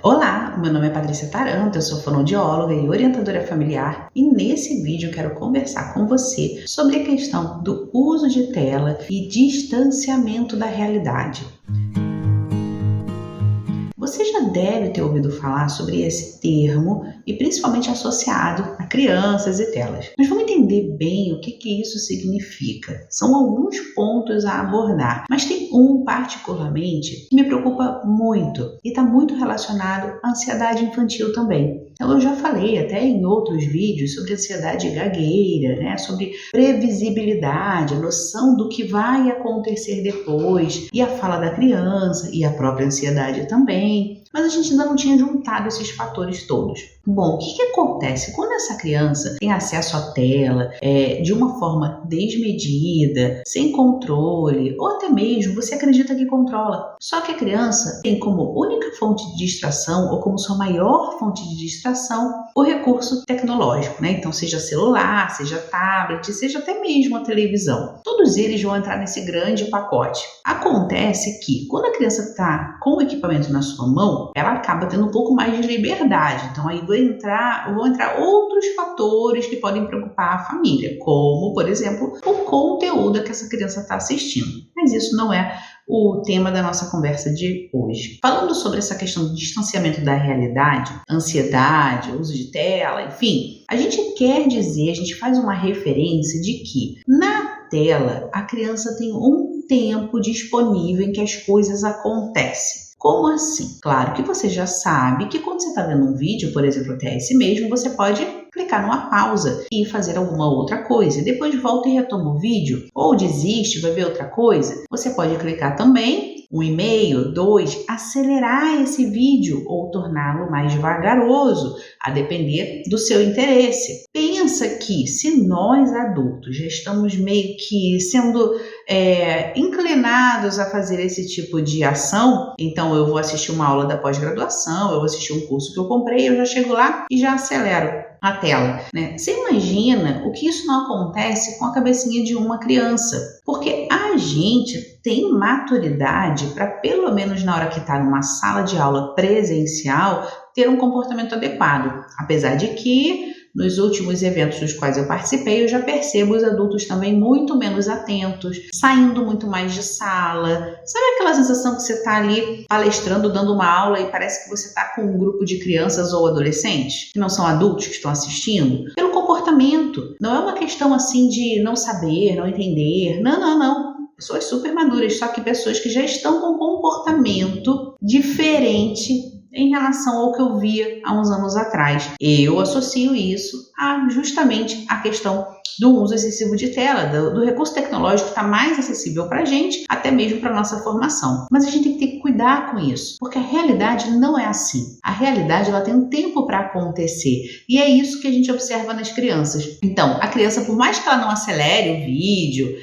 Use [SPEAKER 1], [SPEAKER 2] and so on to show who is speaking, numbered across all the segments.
[SPEAKER 1] Olá, meu nome é Patrícia Taranto, eu sou fonoaudióloga e orientadora familiar e nesse vídeo eu quero conversar com você sobre a questão do uso de tela e distanciamento da realidade. Você já deve ter ouvido falar sobre esse termo e principalmente associado a crianças e telas. Mas vamos entender bem o que isso significa. São alguns pontos a abordar, mas tem um particularmente que me preocupa muito e está muito relacionado à ansiedade infantil também. Então, eu já falei até em outros vídeos sobre ansiedade gagueira, sobre previsibilidade, a noção do que vai acontecer depois, e a fala da criança, e a própria ansiedade também. Mas a gente ainda não tinha juntado esses fatores todos. Bom, o que acontece? Quando essa criança tem acesso à tela de uma forma desmedida, sem controle, ou até mesmo você acredita que controla, só que a criança tem como única fonte de distração, ou como sua maior fonte de distração, o recurso tecnológico, Então, seja celular, seja tablet, seja até mesmo a televisão. Todos eles vão entrar nesse grande pacote. Acontece que, quando a criança está com o equipamento na sua mão, ela acaba tendo um pouco mais de liberdade. Então, aí vão entrar outros fatores que podem preocupar a família, como, por exemplo, o conteúdo que essa criança está assistindo. Mas isso não é o tema da nossa conversa de hoje. Falando sobre essa questão do distanciamento da realidade, ansiedade, uso de tela, enfim, a gente faz uma referência de que na tela a criança tem um tempo disponível em que as coisas acontecem. Como assim? Claro que você já sabe que quando você está vendo um vídeo, por exemplo, até esse mesmo, você pode clicar numa pausa e fazer alguma outra coisa. Depois volta e retoma o vídeo, ou desiste, vai ver outra coisa. Você pode clicar também 1,5, 2, acelerar esse vídeo ou torná-lo mais vagaroso, a depender do seu interesse. Pensa que se nós adultos já estamos meio que sendo inclinados a fazer esse tipo de ação, então eu vou assistir uma aula da pós-graduação, eu vou assistir um curso que eu comprei, eu já chego lá e já acelero a tela, Você imagina o que isso não acontece com a cabecinha de uma criança? Porque a gente tem maturidade para, pelo menos na hora que está numa sala de aula presencial, ter um comportamento adequado. Apesar de que, nos últimos eventos dos quais eu participei, eu já percebo os adultos também muito menos atentos, saindo muito mais de sala. Sabe aquela sensação que você está ali palestrando, dando uma aula e parece que você está com um grupo de crianças ou adolescentes, que não são adultos que estão assistindo? Pelo comportamento. Não é uma questão assim de não saber, não entender. Não. Pessoas super maduras, só que pessoas que já estão com um comportamento diferente em relação ao que eu via há uns anos atrás. Eu associo isso justamente à questão do uso excessivo de tela, do recurso tecnológico que está mais acessível para a gente, até mesmo para a nossa formação. Mas a gente tem que ter que cuidar com isso, porque a realidade não é assim. A realidade ela tem um tempo para acontecer, e é isso que a gente observa nas crianças. Então, a criança, por mais que ela não acelere o vídeo,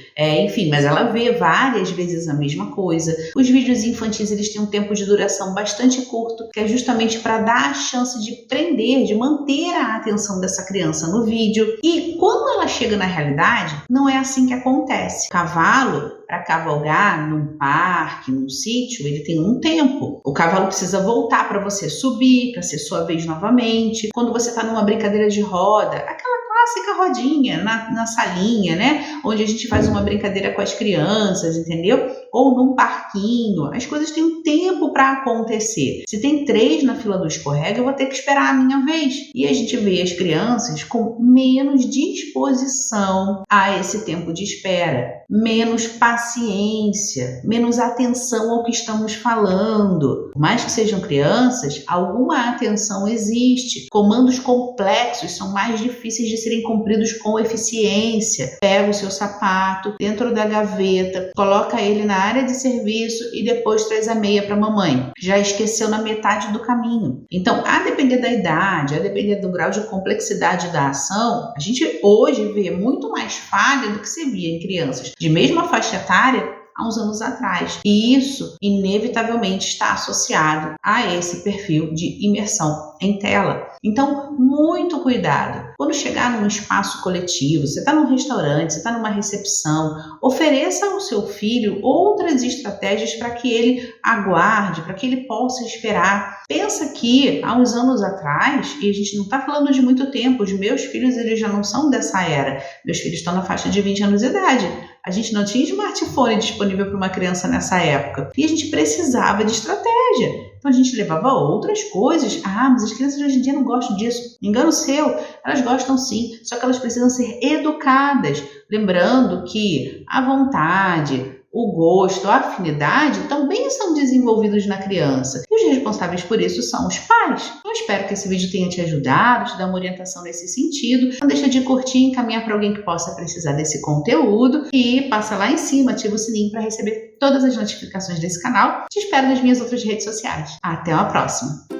[SPEAKER 1] mas ela vê várias vezes a mesma coisa. Os vídeos infantis eles têm um tempo de duração bastante curto, que é justamente para dar a chance de prender, de manter a atenção dessa criança no vídeo. E quando ela chega na realidade, não é assim que acontece. O cavalo, para cavalgar num parque, num sítio, ele tem um tempo. O cavalo precisa voltar para você subir, para ser sua vez novamente. Quando você está numa brincadeira de roda, aquela clássica rodinha na salinha, onde a gente faz uma brincadeira com as crianças, entendeu? Ou num parquinho, as coisas têm um tempo para acontecer. Se tem 3 na fila do escorrega, eu vou ter que esperar a minha vez. E a gente vê as crianças com menos disposição a esse tempo de espera, menos paciência, menos atenção ao que estamos falando. Por mais que sejam crianças, alguma atenção existe. Comandos complexos são mais difíceis de serem cumpridos com eficiência. Pega o seu sapato dentro da gaveta, coloca ele na área de serviço e depois traz a meia para a mamãe. Já esqueceu na metade do caminho. Então, a depender da idade, a depender do grau de complexidade da ação, a gente hoje vê muito mais falha do que se via em crianças de mesma faixa etária há uns anos atrás. E isso, inevitavelmente, está associado a esse perfil de imersão em tela. Então, muito cuidado. Quando chegar num espaço coletivo, você está num restaurante, você está numa recepção, ofereça ao seu filho outras estratégias para que ele aguarde, para que ele possa esperar. Pensa que há uns anos atrás, e a gente não está falando de muito tempo, os meus filhos eles já não são dessa era. Meus filhos estão na faixa de 20 anos de idade. A gente não tinha smartphone disponível para uma criança nessa época. E a gente precisava de estratégia. Então a gente levava outras coisas. Mas as crianças hoje em dia não gostam disso. Engano seu, elas gostam sim, só que elas precisam ser educadas. Lembrando que a vontade, o gosto, a afinidade também são desenvolvidos na criança. E os responsáveis por isso são os pais. Eu espero que esse vídeo tenha te ajudado, te dar uma orientação nesse sentido. Não deixa de curtir e encaminhar para alguém que possa precisar desse conteúdo. E passa lá em cima, ativa o sininho para receber todas as notificações desse canal. Te espero nas minhas outras redes sociais. Até uma próxima!